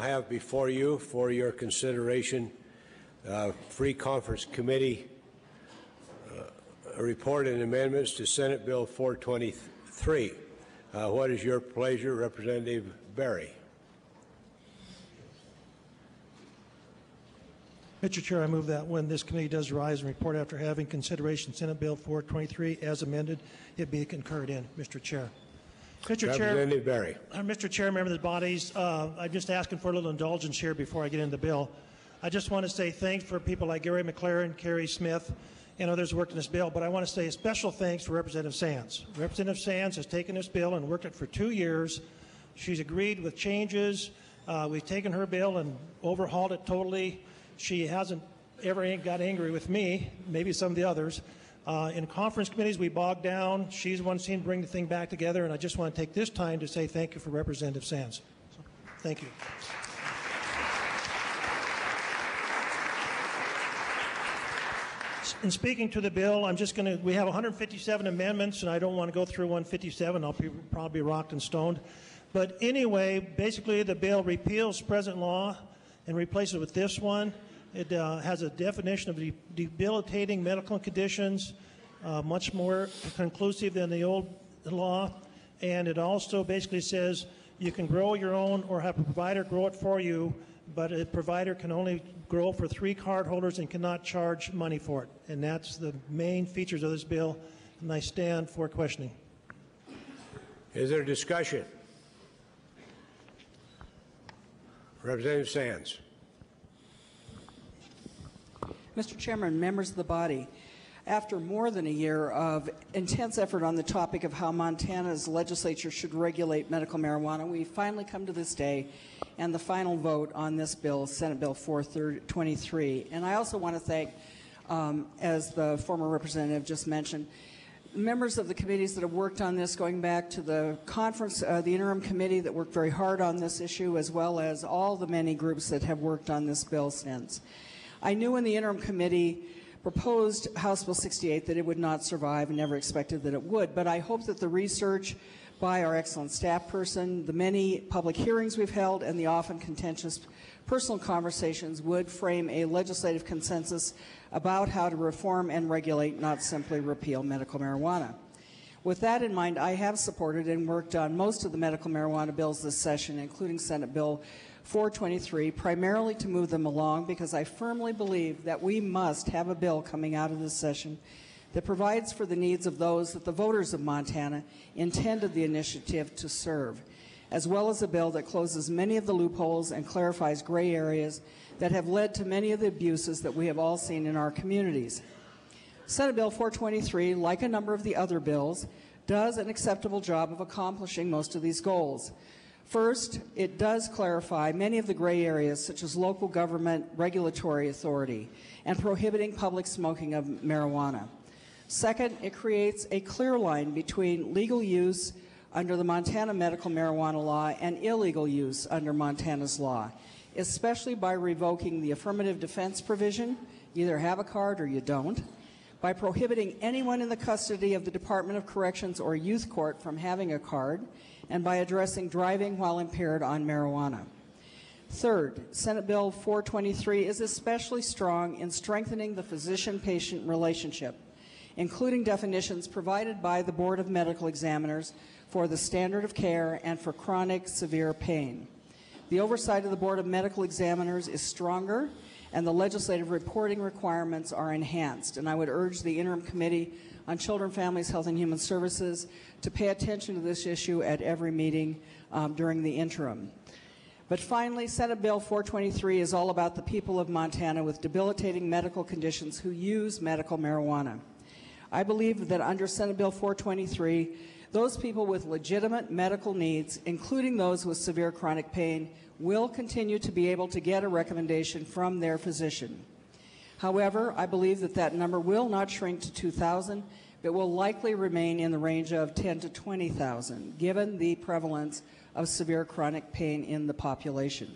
I have before you for your consideration Free Conference Committee report and amendments to Senate Bill 423. What is your pleasure, Representative Berry? Mr. Chair, I move that when this committee does rise and report after having consideration Senate Bill 423 as amended, it be concurred in, Mr. Chair. Representative Berry. Mr. Chair, members of the bodies, I'm just asking for a little indulgence here before I get into the bill. I just want to say thanks for people like Gary McLaren, Kerry Smith, and others who worked on this bill, but I want to say a special thanks for Representative Sands. Representative Sands has taken this bill and worked it for 2 years. She's agreed with changes. We've taken her bill and overhauled it totally. She hasn't ever got angry with me, maybe some of the others. In conference committees, we bogged down. She's the one seen bring the thing back together, and I just want to take this time to say thank you for Representative Sands. So, thank you. In speaking to the bill, I'm just going to, we have 157 amendments, and I don't want to go through 157. I'll probably be rocked and stoned. But anyway, basically the bill repeals present law and replaces it with this one. It has a definition of debilitating medical conditions, much more conclusive than the old law. And it also basically says you can grow your own or have a provider grow it for you, but a provider can only grow for 3 card holders and cannot charge money for it. And that's the main features of this bill, and I stand for questioning. Is there discussion? Representative Sands. Mr. Chairman, members of the body, after more than a year of intense effort on the topic of how Montana's legislature should regulate medical marijuana, we finally come to this day and the final vote on this bill, Senate Bill 423. And I also want to thank, as the former representative just mentioned, members of the committees that have worked on this, going back to the conference, the interim committee that worked very hard on this issue, as well as all the many groups that have worked on this bill since. I knew when the interim committee proposed House Bill 68 that it would not survive and never expected that it would, but I hope that the research by our excellent staff person, the many public hearings we've held, and the often contentious personal conversations would frame a legislative consensus about how to reform and regulate, not simply repeal medical marijuana. With that in mind, I have supported and worked on most of the medical marijuana bills this session, including Senate Bill 423, primarily to move them along because I firmly believe that we must have a bill coming out of this session that provides for the needs of those that the voters of Montana intended the initiative to serve, as well as a bill that closes many of the loopholes and clarifies gray areas that have led to many of the abuses that we have all seen in our communities. Senate Bill 423, like a number of the other bills, does an acceptable job of accomplishing most of these goals. First, it does clarify many of the gray areas, such as local government regulatory authority and prohibiting public smoking of marijuana. Second, it creates a clear line between legal use under the Montana medical marijuana law and illegal use under Montana's law, especially by revoking the affirmative defense provision, you either have a card or you don't, by prohibiting anyone in the custody of the Department of Corrections or Youth Court from having a card, and by addressing driving while impaired on marijuana. Third, Senate Bill 423 is especially strong in strengthening the physician-patient relationship, including definitions provided by the Board of Medical Examiners for the standard of care and for chronic severe pain. The oversight of the Board of Medical Examiners is stronger, and the legislative reporting requirements are enhanced. And I would urge the Interim Committee on Children, Families, Health, and Human Services to pay attention to this issue at every meeting during the interim. But finally, Senate Bill 423 is all about the people of Montana with debilitating medical conditions who use medical marijuana. I believe that under Senate Bill 423, those people with legitimate medical needs, including those with severe chronic pain, will continue to be able to get a recommendation from their physician. However, I believe that that number will not shrink to 2,000, but will likely remain in the range of 10 to 20,000, given the prevalence of severe chronic pain in the population.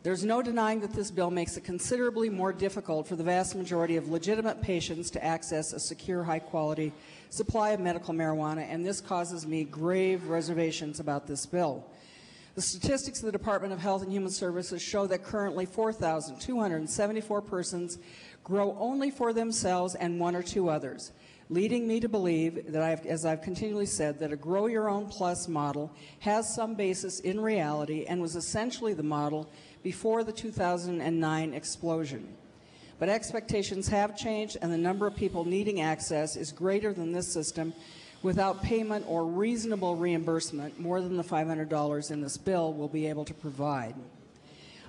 There's no denying that this bill makes it considerably more difficult for the vast majority of legitimate patients to access a secure, high-quality supply of medical marijuana, and this causes me grave reservations about this bill. The statistics of the Department of Health and Human Services show that currently 4,274 persons grow only for themselves and one or two others, leading me to believe that, as I've continually said, that a Grow Your Own Plus model has some basis in reality and was essentially the model before the 2009 explosion. But expectations have changed, and the number of people needing access is greater than this system without payment or reasonable reimbursement, more than the $500 in this bill will be able to provide.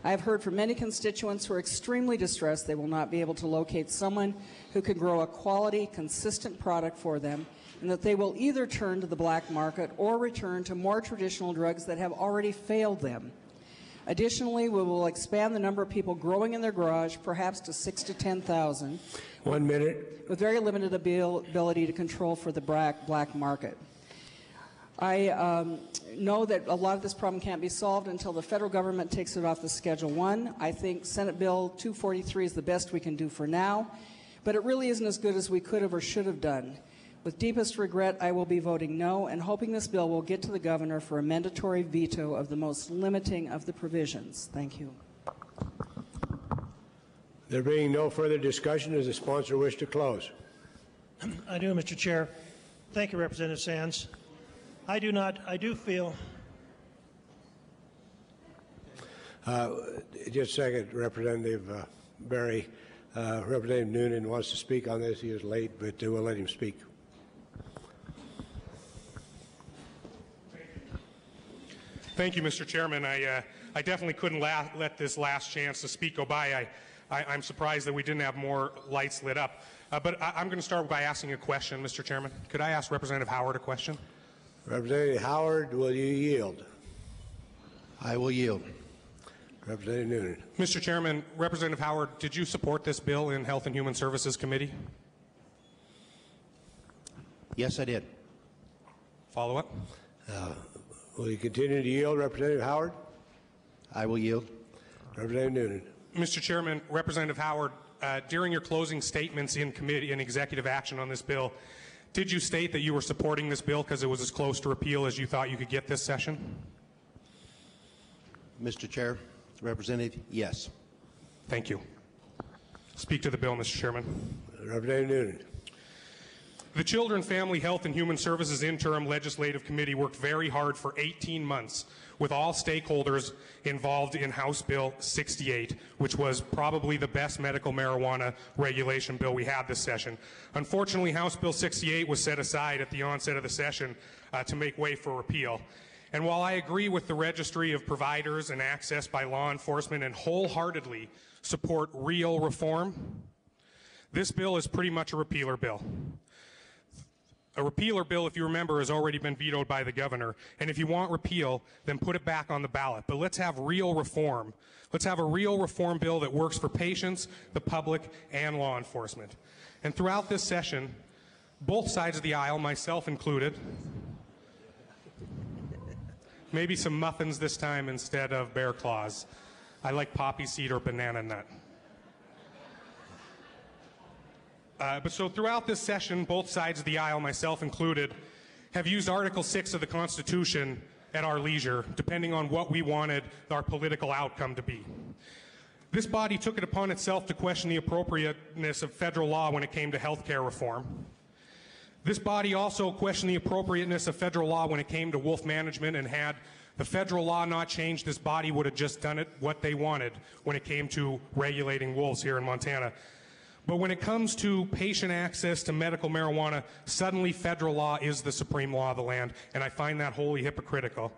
I have heard from many constituents who are extremely distressed they will not be able to locate someone who can grow a quality, consistent product for them, and that they will either turn to the black market or return to more traditional drugs that have already failed them. Additionally, we will expand the number of people growing in their garage, perhaps to 6,000 to 10,000. 1 minute. With very limited ability to control for the black market. I know that a lot of this problem can't be solved until the federal government takes it off the Schedule 1. I think Senate Bill 243 is the best we can do for now, but it really isn't as good as we could have or should have done. With deepest regret, I will be voting no and hoping this bill will get to the governor for a mandatory veto of the most limiting of the provisions. Thank you. There being no further discussion, does the sponsor wish to close? I do, Mr. Chair. Thank you, Representative Sands. I do feel. Just a second, Representative Berry. Representative Noonan wants to speak on this. He is late, but we'll let him speak. Thank you, Mr. Chairman. I definitely couldn't let this last chance to speak go by. I'm surprised that we didn't have more lights lit up. But I'm going to start by asking a question, Mr. Chairman. Could I ask Representative Howard a question? Representative Howard, will you yield? I will yield. Representative Noonan. Mr. Chairman, Representative Howard, did you support this bill in Health and Human Services Committee? Yes, I did. Follow up? Will you continue to yield, Representative Howard? I will yield. Representative Noonan. Mr. Chairman, Representative Howard, during your closing statements in committee and executive action on this bill, did you state that you were supporting this bill because it was as close to repeal as you thought you could get this session? Mr. Chair, Representative, yes. Thank you. Speak to the bill, Mr. Chairman. Representative Noonan. The Children, Family, Health and Human Services Interim Legislative Committee worked very hard for 18 months with all stakeholders involved in House Bill 68, which was probably the best medical marijuana regulation bill we had this session. Unfortunately, House Bill 68 was set aside at the onset of the session to make way for repeal. And while I agree with the registry of providers and access by law enforcement and wholeheartedly support real reform, this bill is pretty much a repealer bill. A repealer bill, if you remember, has already been vetoed by the governor. And if you want repeal, then put it back on the ballot. But let's have real reform. Let's have a real reform bill that works for patients, the public, and law enforcement. And throughout this session, both sides of the aisle, myself included, maybe some muffins this time instead of bear claws. I like poppy seed or banana nut. But so throughout this session, both sides of the aisle, myself included, have used Article 6 of the Constitution at our leisure, depending on what we wanted our political outcome to be. This body took it upon itself to question the appropriateness of federal law when it came to health care reform. This body also questioned the appropriateness of federal law when it came to wolf management, and had the federal law not changed, this body would have just done it what they wanted when it came to regulating wolves here in Montana. But when it comes to patient access to medical marijuana, suddenly federal law is the supreme law of the land, and I find that wholly hypocritical.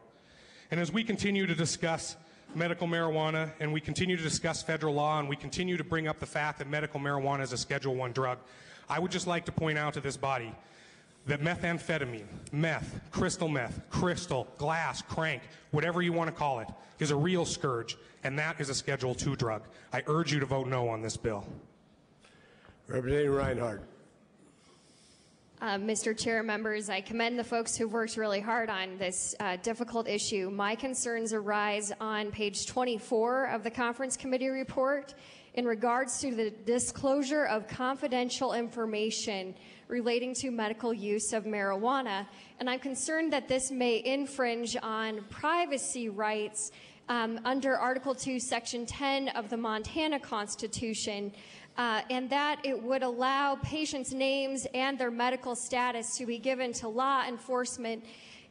And as we continue to discuss medical marijuana, and we continue to discuss federal law, and we continue to bring up the fact that medical marijuana is a Schedule I drug, I would just like to point out to this body that methamphetamine, meth, crystal, glass, crank, whatever you want to call it, is a real scourge, and that is a Schedule II drug. I urge you to vote no on this bill. Representative Reinhart. Mr. Chair, members, I commend the folks who've worked really hard on this difficult issue. My concerns arise on page 24 of the conference committee report in regards to the disclosure of confidential information relating to medical use of marijuana. And I'm concerned that this may infringe on privacy rights under Article 2, Section 10 of the Montana Constitution, and that it would allow patients' names and their medical status to be given to law enforcement,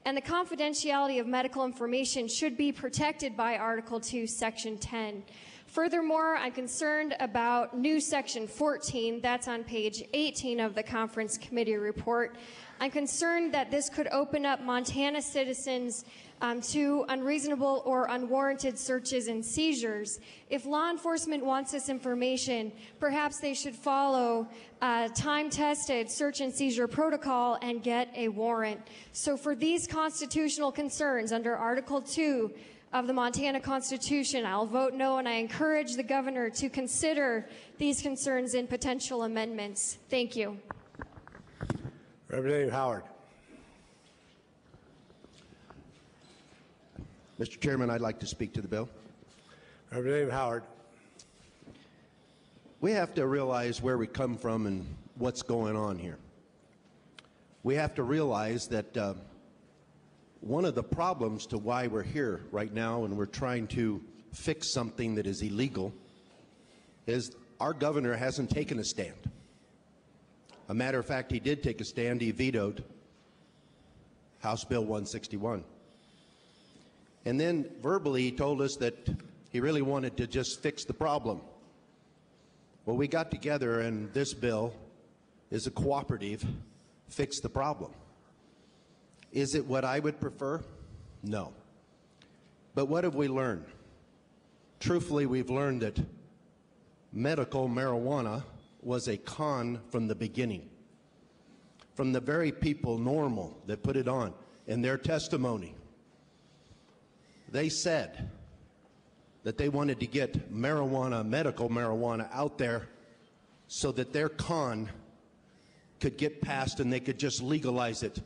and the confidentiality of medical information should be protected by Article 2, Section 10. Furthermore, I'm concerned about new Section 14, that's on page 18 of the conference committee report. I'm concerned that this could open up Montana citizens to unreasonable or unwarranted searches and seizures. If law enforcement wants this information, perhaps they should follow a time-tested search and seizure protocol and get a warrant. So for these constitutional concerns under Article 2 of the Montana Constitution, I'll vote no, and I encourage the governor to consider these concerns in potential amendments. Thank you. Representative Howard. Mr. Chairman, I'd like to speak to the bill. Representative Howard. We have to realize where we come from and what's going on here. We have to realize that one of the problems to why we're here right now and we're trying to fix something that is illegal is our governor hasn't taken a stand. A matter of fact, he did take a stand. He vetoed House Bill 161. And then verbally he told us that he really wanted to just fix the problem. Well, we got together and this bill is a cooperative fix the problem. Is it what I would prefer? No. But what have we learned? Truthfully, we've learned that medical marijuana was a con from the beginning. From the very people, normal, that put it on. In their testimony, they said that they wanted to get marijuana, medical marijuana, out there so that their con could get passed and they could just legalize it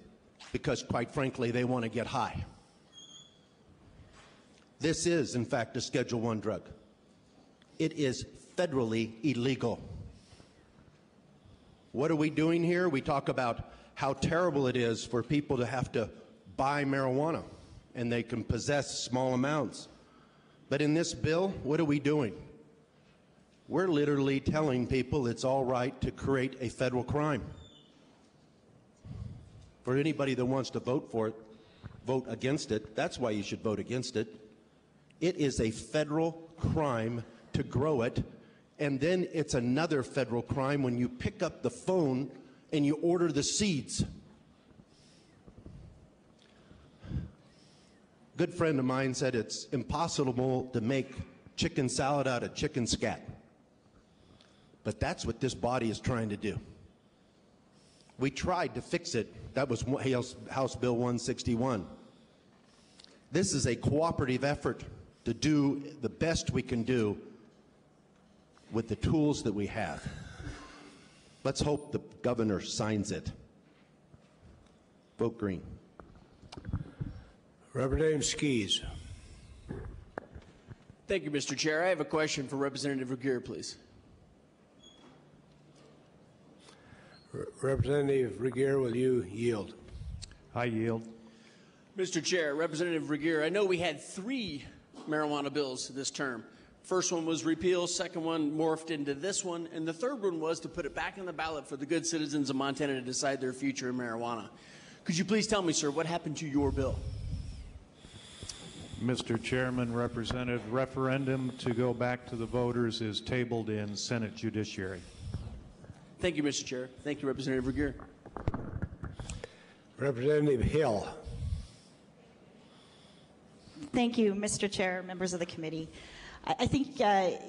because, quite frankly, they want to get high. This is, in fact, a Schedule I drug. It is federally illegal. What are we doing here? We talk about how terrible it is for people to have to buy marijuana and they can possess small amounts. But in this bill, what are we doing? We're literally telling people it's all right to create a federal crime. For anybody that wants to vote for it, vote against it. That's why you should vote against it. It is a federal crime to grow it, and then it's another federal crime when you pick up the phone and you order the seeds. A good friend of mine said it's impossible to make chicken salad out of chicken scat. But that's what this body is trying to do. We tried to fix it. That was House Bill 161. This is a cooperative effort to do the best we can do with the tools that we have. Let's hope the governor signs it. Vote green. Representative Skis. Thank you, Mr. Chair. I have a question for Representative Regier, please. Representative Regier, will you yield? I yield. Mr. Chair, Representative Regier, I know we had 3 marijuana bills this term. First one was repeal, second one morphed into this one, and the third one was to put it back on the ballot for the good citizens of Montana to decide their future in marijuana. Could you please tell me, sir, what happened to your bill? Mr. Chairman, referendum to go back to the voters is tabled in Senate Judiciary. Thank you, Mr. Chair. Thank you, Representative Regier. Representative Hill. Thank you, Mr. Chair, members of the committee. I think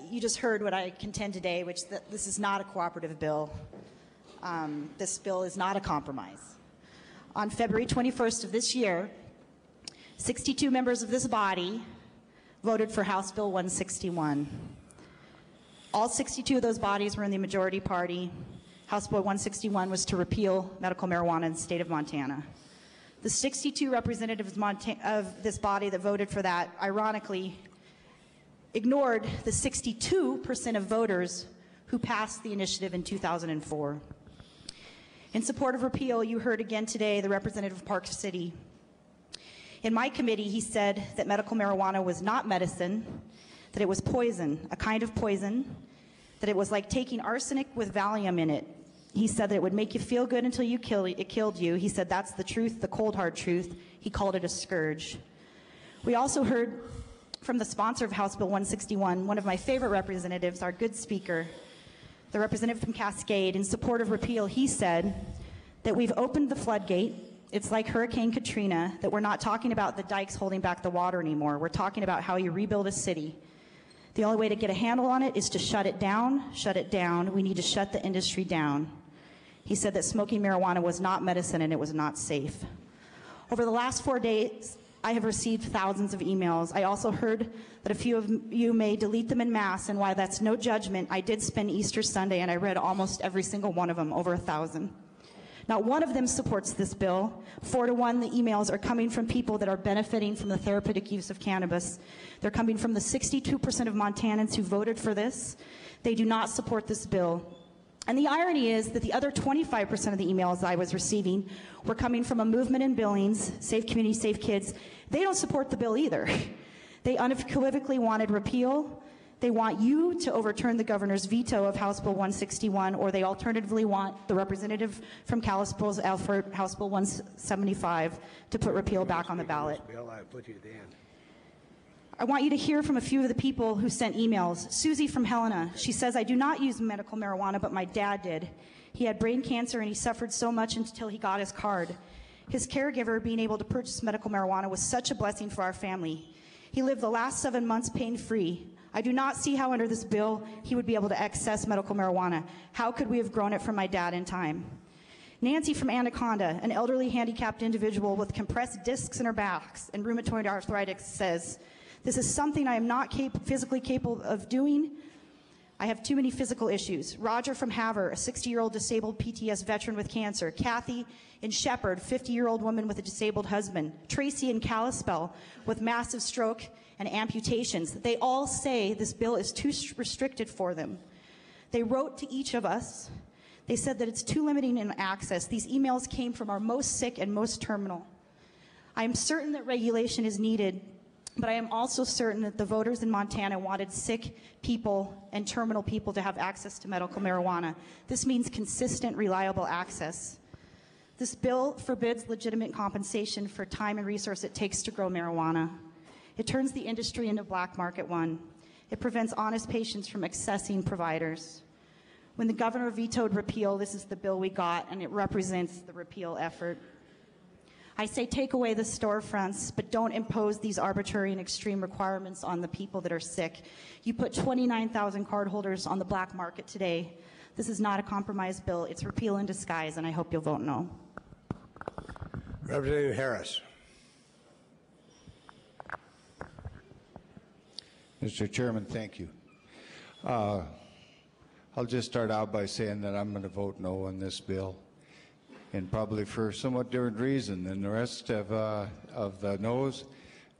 you just heard what I contend today, which that this is not a cooperative bill. This bill is not a compromise. On February 21st of this year, 62 members of this body voted for House Bill 161. All 62 of those bodies were in the majority party. House Bill 161 was to repeal medical marijuana in the state of Montana. The 62 representatives of this body that voted for that, ironically, ignored the 62% of voters who passed the initiative in 2004. In support of repeal, you heard again today the representative of Park City. In my committee, he said that medical marijuana was not medicine, that it was poison, a kind of poison, that it was like taking arsenic with Valium in it. He said that it would make you feel good until it killed you. He said that's the truth, the cold hard truth. He called it a scourge. We also heard from the sponsor of House Bill 161, one of my favorite representatives, our good speaker, the representative from Cascade, in support of repeal. He said that we've opened the floodgate. It's like Hurricane Katrina, that we're not talking about the dikes holding back the water anymore. We're talking about how you rebuild a city. The only way to get a handle on it is to shut it down, shut it down. We need to shut the industry down. He said that smoking marijuana was not medicine and it was not safe. Over the last 4 days, I have received thousands of emails. I also heard that a few of you may delete them en masse, and while that's no judgment, I did spend Easter Sunday and I read almost every single one of them, over 1,000. Not one of them supports this bill. 4 to 1, the emails are coming from people that are benefiting from the therapeutic use of cannabis. They're coming from the 62% of Montanans who voted for this. They do not support this bill. And the irony is that the other 25% of the emails I was receiving were coming from a movement in Billings, Safe Community, Safe Kids. They don't support the bill either. They unequivocally wanted repeal. They want you to overturn the governor's veto of House Bill 161, or they alternatively want the representative from Kalispell's Alfred, House Bill 175, to put repeal back on the ballot. I want you to hear from a few of the people who sent emails. Susie from Helena, she says, I do not use medical marijuana, but my dad did. He had brain cancer and he suffered so much until he got his card. His caregiver being able to purchase medical marijuana was such a blessing for our family. He lived the last 7 months pain-free. I do not see how under this bill he would be able to access medical marijuana. How could we have grown it from my dad in time? Nancy from Anaconda, an elderly handicapped individual with compressed discs in her backs and rheumatoid arthritis, says, this is something I am not physically capable of doing. I have too many physical issues. Roger from Havre, a 60-year-old disabled PTS veteran with cancer. Kathy in Shepherd, 50-year-old woman with a disabled husband. Tracy in Kalispell with massive stroke and amputations. They all say this bill is too restricted for them. They wrote to each of us. They said that it's too limiting in access. These emails came from our most sick and most terminal. I am certain that regulation is needed, but I am also certain that the voters in Montana wanted sick people and terminal people to have access to medical marijuana. This means consistent, reliable access. This bill forbids legitimate compensation for time and resource it takes to grow marijuana. It turns the industry into black market one. It prevents honest patients from accessing providers. When the governor vetoed repeal, this is the bill we got, and it represents the repeal effort. I say take away the storefronts, but don't impose these arbitrary and extreme requirements on the people that are sick. You put 29,000 cardholders on the black market today. This is not a compromise bill. It's repeal in disguise, and I hope you'll vote no. Representative Harris. Mr. Chairman, thank you. I'll just start out by saying that I'm going to vote no on this bill, and probably for a somewhat different reason than the rest of the no's.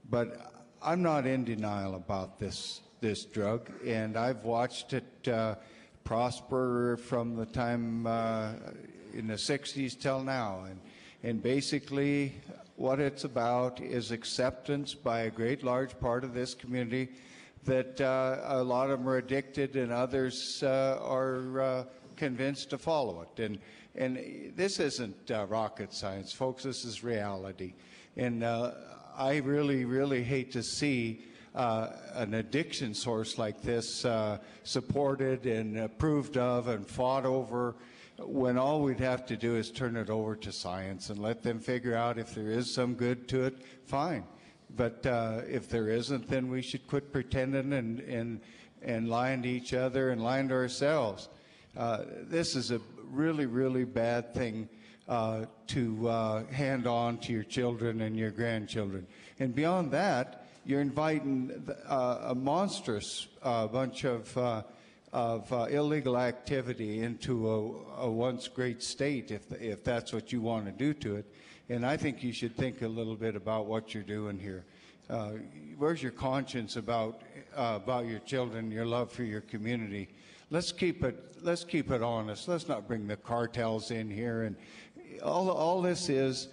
But I'm not in denial about this drug, and I've watched it prosper from the time in the 60s till now. And basically what it's about is acceptance by a great large part of this community that a lot of them are addicted and others are convinced to follow it. And this isn't rocket science, folks. This is reality. And I really, really hate to see an addiction source like this supported and approved of and fought over, when all we'd have to do is turn it over to science and let them figure out if there is some good to it, fine. But if there isn't, then we should quit pretending and lying to each other and lying to ourselves. This is a really, really bad thing to hand on to your children and your grandchildren. And beyond that, you're inviting a monstrous bunch of illegal activity into a once great state, if that's what you want to do to it. And I think you should think a little bit about what you're doing here. Where's your conscience about your children, your love for your community? Let's keep it honest. Let's not bring the cartels in here. And all this is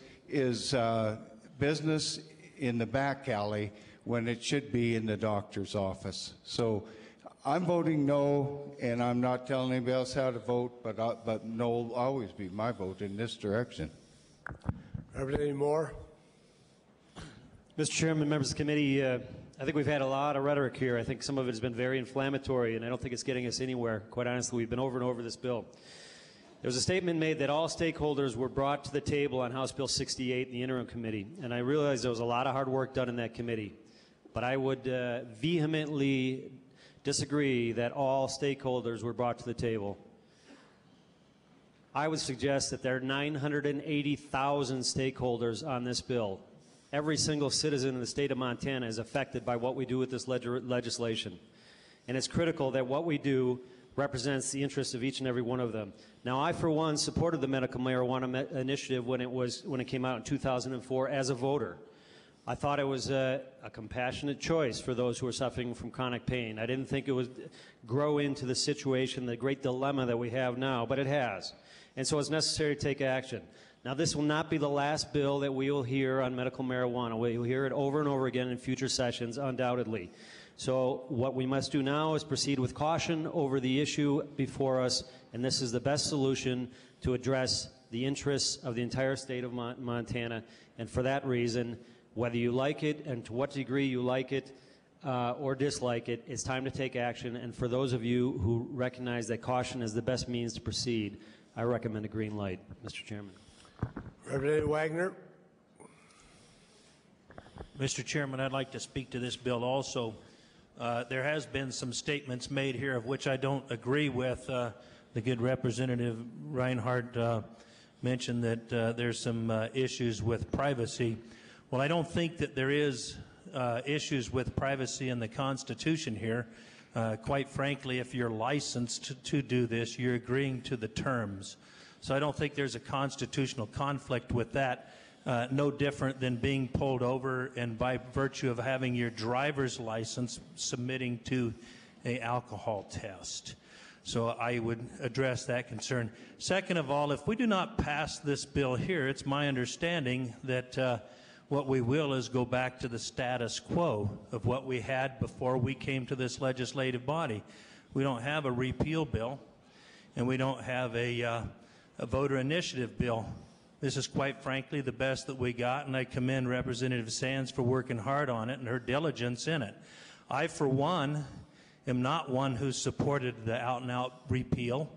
business in the back alley when it should be in the doctor's office. So I'm voting no, and I'm not telling anybody else how to vote, but no will always be my vote in this direction. Representative Moore. Mr. Chairman, members of the committee, I think we've had a lot of rhetoric here. I think some of it has been very inflammatory, and I don't think it's getting us anywhere. Quite honestly, we've been over and over this bill. There was a statement made that all stakeholders were brought to the table on House Bill 68 in the interim committee, and I realize there was a lot of hard work done in that committee. But I would vehemently disagree that all stakeholders were brought to the table. I would suggest that there are 980,000 stakeholders on this bill. Every single citizen in the state of Montana is affected by what we do with this legislation. And it's critical that what we do represents the interests of each and every one of them. Now, I, for one, supported the medical marijuana initiative when it came out in 2004 as a voter. I thought it was a compassionate choice for those who are suffering from chronic pain. I didn't think it would grow into the situation, the great dilemma that we have now, but it has. And so it's necessary to take action. Now, this will not be the last bill that we will hear on medical marijuana. We will hear it over and over again in future sessions, undoubtedly. So what we must do now is proceed with caution over the issue before us, and this is the best solution to address the interests of the entire state of Montana. And for that reason, whether you like it and to what degree you like it or dislike it, it's time to take action. And for those of you who recognize that caution is the best means to proceed, I recommend a green light, Mr. Chairman. Representative Wagner. Mr. Chairman, I'd like to speak to this bill also. There has been some statements made here of which I don't agree with. The good Representative Reinhart mentioned that there's some issues with privacy. Well, I don't think that there is issues with privacy in the Constitution here. Quite frankly, if you're licensed to do this, you're agreeing to the terms. So I don't think there's a constitutional conflict with that, no different than being pulled over and by virtue of having your driver's license submitting to an alcohol test. So I would address that concern. Second of all, if we do not pass this bill here, it's my understanding that what we will is go back to the status quo of what we had before we came to this legislative body. We don't have a repeal bill, and we don't have a voter initiative bill. This is quite frankly the best that we got, and I commend Representative Sands for working hard on it and her diligence in it. I, for one, am not one who supported the out-and-out repeal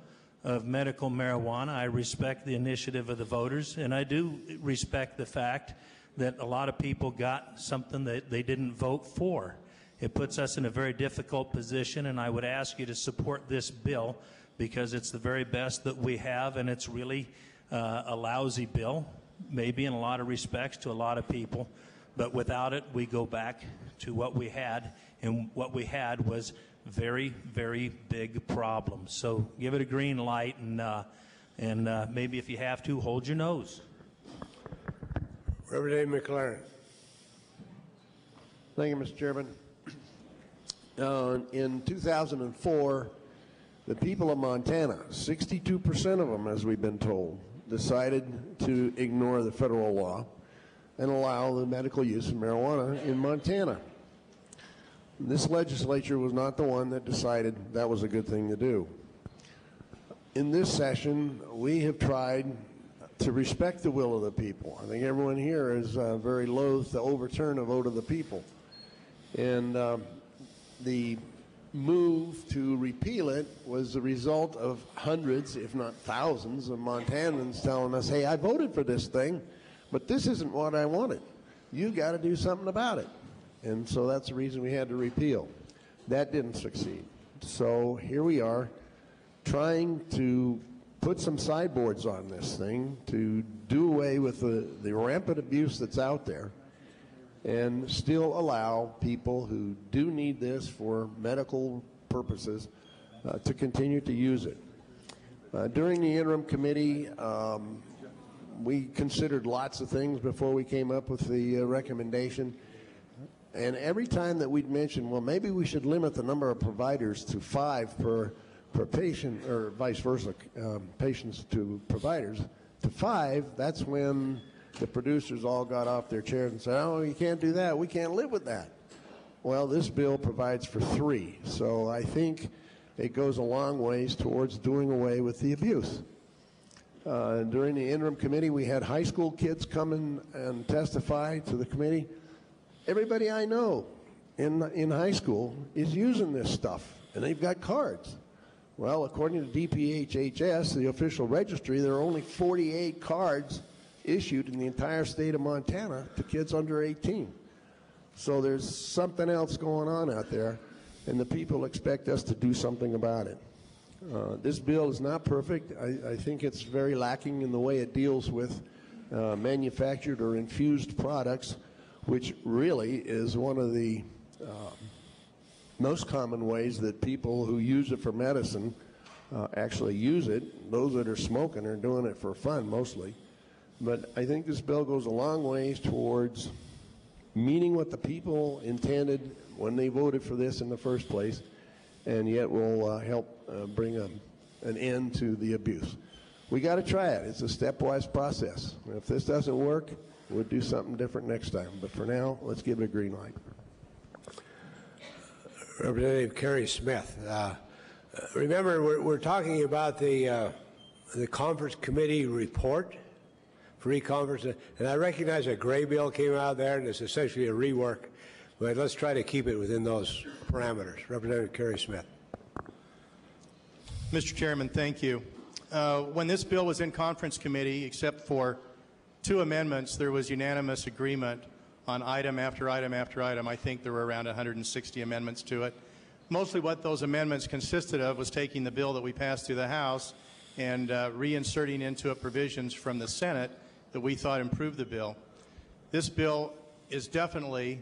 of medical marijuana. I respect the initiative of the voters, and I do respect the fact that a lot of people got something that they didn't vote for. It puts us in a very difficult position, and I would ask you to support this bill because it's the very best that we have, and it's really a lousy bill, maybe in a lot of respects to a lot of people, but without it, we go back to what we had, and what we had was very, very big problems. So give it a green light, and maybe if you have to, hold your nose. Representative McLaren. Thank you, Mr. Chairman. In 2004, the people of Montana, 62% of them, as we've been told, decided to ignore the federal law and allow the medical use of marijuana in Montana. This legislature was not the one that decided that was a good thing to do. In this session, we have tried to respect the will of the people. I think everyone here is very loath to overturn a vote of the people. And the move to repeal it was the result of hundreds, if not thousands, of Montanans telling us, hey, I voted for this thing, but this isn't what I wanted. You got to do something about it. And so that's the reason we had to repeal. That didn't succeed. So here we are trying to put some sideboards on this thing to do away with the rampant abuse that's out there and still allow people who do need this for medical purposes to continue to use it. During the interim committee, we considered lots of things before we came up with the recommendation. And every time that we'd mention, well, maybe we should limit the number of providers to 5 per patient, or vice versa, patients to providers to 5, that's when the producers all got off their chairs and said, oh, you can't do that. We can't live with that. Well, this bill provides for 3. So I think it goes a long ways towards doing away with the abuse. During the interim committee, we had high school kids come in and testify to the committee. Everybody I know in high school is using this stuff, and they've got cards. Well, according to DPHHS, the official registry, there are only 48 cards issued in the entire state of Montana to kids under 18. So there's something else going on out there, and the people expect us to do something about it. This bill is not perfect. I think it's very lacking in the way it deals with manufactured or infused products, which really is one of the most common ways that people who use it for medicine actually use it. Those that are smoking are doing it for fun mostly. But I think this bill goes a long ways towards meeting what the people intended when they voted for this in the first place, and yet will help bring an end to the abuse. We got to try it. It's a stepwise process. If this doesn't work, we'll do something different next time. But for now, let's give it a green light. Representative Kerry Smith. Remember, we're talking about the conference committee report, free conference, and I recognize a gray bill came out there, and it's essentially a rework, but let's try to keep it within those parameters. Representative Kerry Smith. Mr. Chairman, thank you. When this bill was in conference committee, except for 2 amendments, there was unanimous agreement on item after item after item. I think there were around 160 amendments to it. Mostly what those amendments consisted of was taking the bill that we passed through the House and reinserting into it provisions from the Senate that we thought improved the bill. This bill is definitely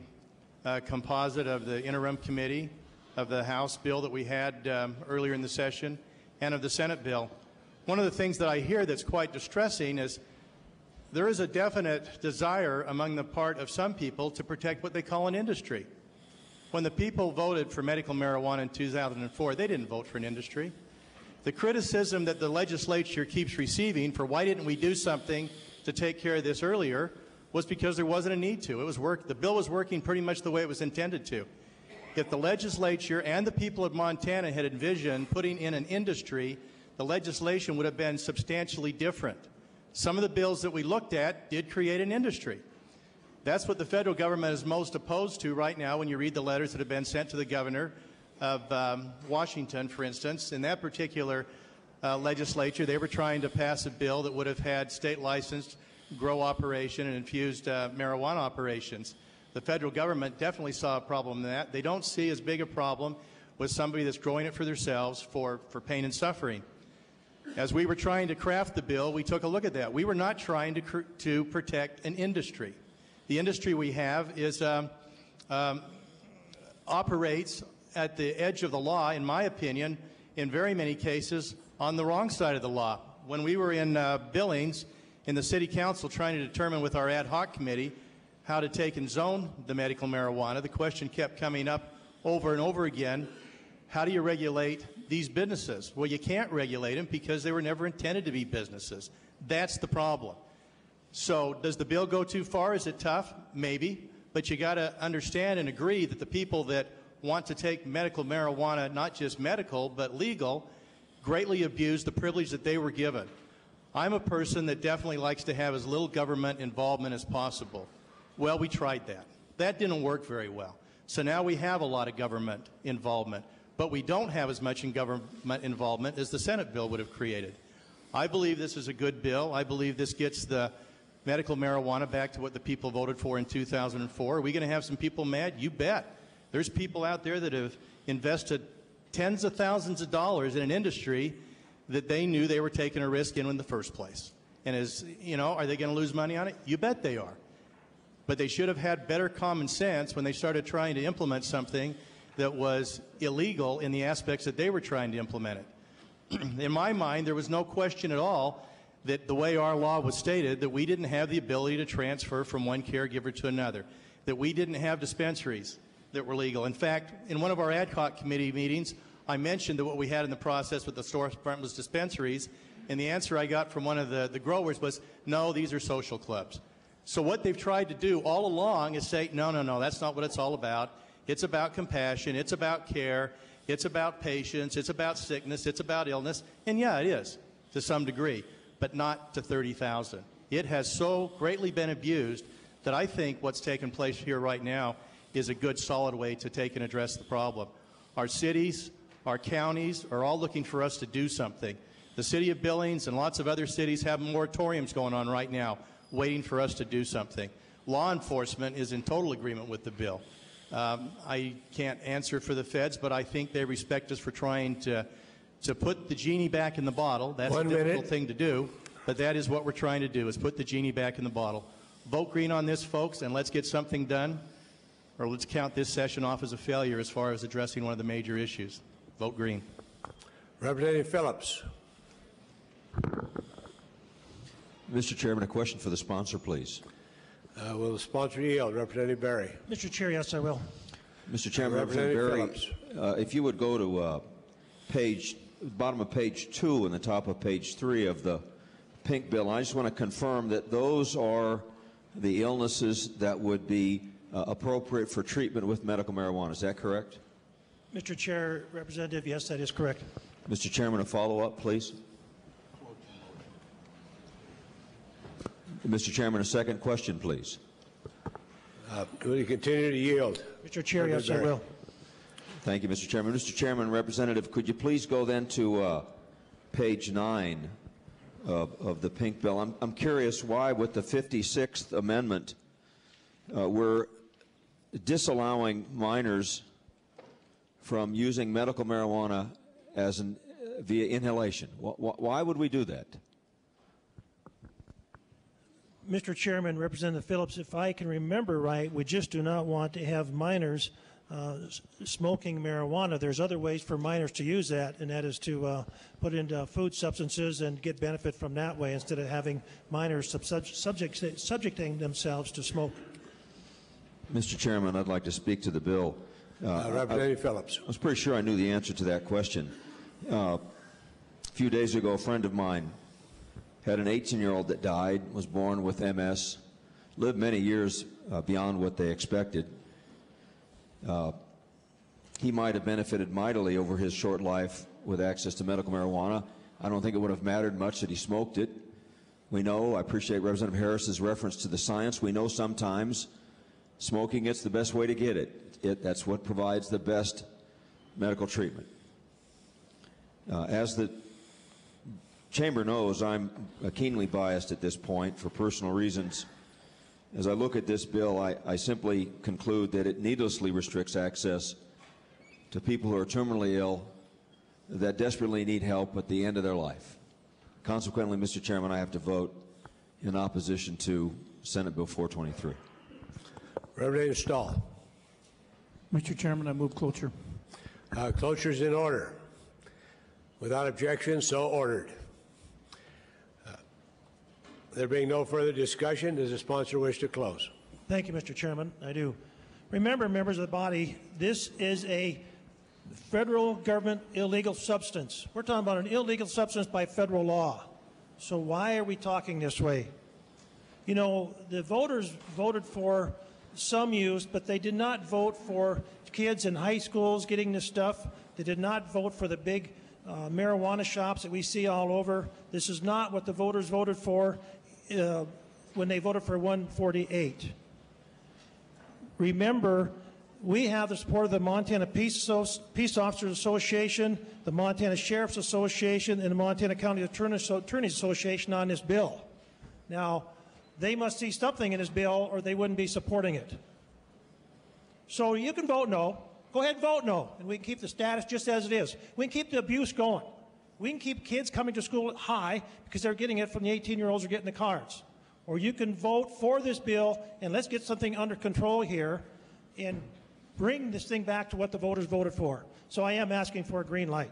a composite of the interim committee, of the House bill that we had earlier in the session, and of the Senate bill. One of the things that I hear that's quite distressing is there is a definite desire among the part of some people to protect what they call an industry. When the people voted for medical marijuana in 2004, they didn't vote for an industry. The criticism that the legislature keeps receiving for why didn't we do something to take care of this earlier was because there wasn't a need to. The bill was working pretty much the way it was intended to. If the legislature and the people of Montana had envisioned putting in an industry, the legislation would have been substantially different. Some of the bills that we looked at did create an industry. That's what the federal government is most opposed to right now when you read the letters that have been sent to the governor of Washington, for instance. In that particular legislature, they were trying to pass a bill that would have had state-licensed grow operation and infused marijuana operations. The federal government definitely saw a problem in that. They don't see as big a problem with somebody that's growing it for themselves for pain and suffering. As we were trying to craft the bill, we took a look at that. We were not trying to protect an industry. The industry we have is operates at the edge of the law, in my opinion, in very many cases on the wrong side of the law. When we were in Billings in the City Council trying to determine with our ad hoc committee how to take and zone the medical marijuana, the question kept coming up over and over again, how do you regulate these businesses? Well, you can't regulate them because they were never intended to be businesses. That's the problem. So does the bill go too far? Is it tough? Maybe. But you got to understand and agree that the people that want to take medical marijuana, not just medical, but legal, greatly abuse the privilege that they were given. I'm a person that definitely likes to have as little government involvement as possible. Well, we tried that. That didn't work very well. So now we have a lot of government involvement, but we don't have as much in government involvement as the Senate bill would have created. I believe this is a good bill. I believe this gets the medical marijuana back to what the people voted for in 2004. Are we going to have some people mad? You bet. There's people out there that have invested tens of thousands of dollars in an industry that they knew they were taking a risk in the first place. And as you know, are they going to lose money on it? You bet they are. But they should have had better common sense when they started trying to implement something that was illegal in the aspects that they were trying to implement it. In my mind, there was no question at all that the way our law was stated, that we didn't have the ability to transfer from one caregiver to another, that we didn't have dispensaries that were legal. In fact, in one of our ad hoc committee meetings, I mentioned that what we had in the process with the store department was dispensaries, and the answer I got from one of the growers was, no, these are social clubs. So what they've tried to do all along is say, no, no, no, that's not what it's all about. It's about compassion, it's about care, it's about patience, it's about sickness, it's about illness, and yeah, it is, to some degree, but not to 30,000. It has so greatly been abused that I think what's taken place here right now is a good, solid way to take and address the problem. Our cities, our counties are all looking for us to do something. The city of Billings and lots of other cities have moratoriums going on right now, waiting for us to do something. Law enforcement is in total agreement with the bill. I can't answer for the feds, but I think they respect us for trying to put the genie back in the bottle. That's a difficult thing to do, but that is what we're trying to do, is put the genie back in the bottle. Vote green on this, folks, and let's get something done, or let's count this session off as a failure as far as addressing one of the major issues. Vote green. Representative Phillips. Mr. Chairman, a question for the sponsor, please. Will the sponsor yield? Representative Berry. Mr. Chair, yes, I will. Mr. Chairman, Representative Berry, if you would go to bottom of page 2 and the top of page 3 of the pink bill, I just want to confirm that those are the illnesses that would be appropriate for treatment with medical marijuana. Is that correct? Mr. Chair, Representative, yes, that is correct. Mr. Chairman, a follow-up, please. Mr. Chairman, a second question, please. Will you continue to yield? Mr. Chair, yes, I will. Thank you, Mr. Chairman. Mr. Chairman, Representative, could you please go then to page 9 of the pink bill? I'm curious why, with the 56th Amendment, we're disallowing minors from using medical marijuana as via inhalation. Why would we do that? Mr. Chairman, Representative Phillips, if I can remember right, we just do not want to have minors smoking marijuana. There's other ways for minors to use that, and that is to put into food substances and get benefit from that way instead of having minors subjecting themselves to smoke. Mr. Chairman, I'd like to speak to the bill. Representative Phillips. I was pretty sure I knew the answer to that question. A few days ago, a friend of mine had an 18-year-old that died, was born with MS, lived many years beyond what they expected. He might have benefited mightily over his short life with access to medical marijuana. I don't think it would have mattered much that he smoked it. We know, I appreciate Representative Harris's reference to the science, we know sometimes smoking it's the best way to get it. That's what provides the best medical treatment. As the Chamber knows, I'm keenly biased at this point for personal reasons. As I look at this bill, I simply conclude that it needlessly restricts access to people who are terminally ill that desperately need help at the end of their life. Consequently, Mr. Chairman, I have to vote in opposition to Senate Bill 423. Representative Stahl. Mr. Chairman, I move cloture. Cloture is in order. Without objection, so ordered. There being no further discussion, does the sponsor wish to close? Thank you, Mr. Chairman. I do. Remember, members of the body, this is a federal government illegal substance. We're talking about an illegal substance by federal law. So why are we talking this way? You know, the voters voted for some use, but they did not vote for kids in high schools getting this stuff. They did not vote for the big marijuana shops that we see all over. This is not what the voters voted for when they voted for 148. Remember, we have the support of the Montana Peace Officers Association, the Montana Sheriff's Association, and the Montana County Attorneys Association on this bill. Now, they must see something in this bill or they wouldn't be supporting it. So you can vote no. Go ahead and vote no, and we can keep the status just as it is. We can keep the abuse going. We can keep kids coming to school high because they're getting it from the 18-year-olds who are getting the cards. Or you can vote for this bill, and let's get something under control here and bring this thing back to what the voters voted for. So I am asking for a green light.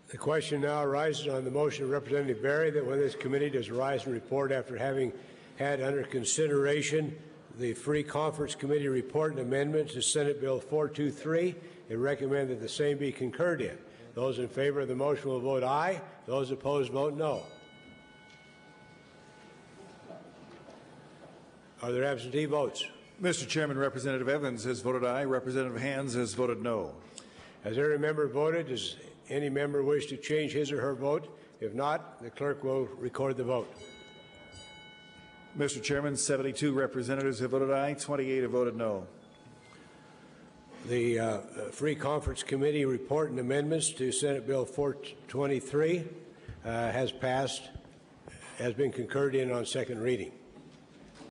The question now arises on the motion of Representative Berry that when this committee does rise and report after having had under consideration the Free Conference Committee report and amendments to Senate Bill 423, it recommend that the same be concurred in. Those in favor of the motion will vote aye. Those opposed vote no. Are there absentee votes? Mr. Chairman, Representative Evans has voted aye. Representative Hands has voted no. Has every member voted? Does any member wish to change his or her vote? If not, the clerk will record the vote. Mr. Chairman, 72 representatives have voted aye. 28 have voted no. The Free Conference Committee report and amendments to Senate Bill 423 has passed, has been concurred in on second reading.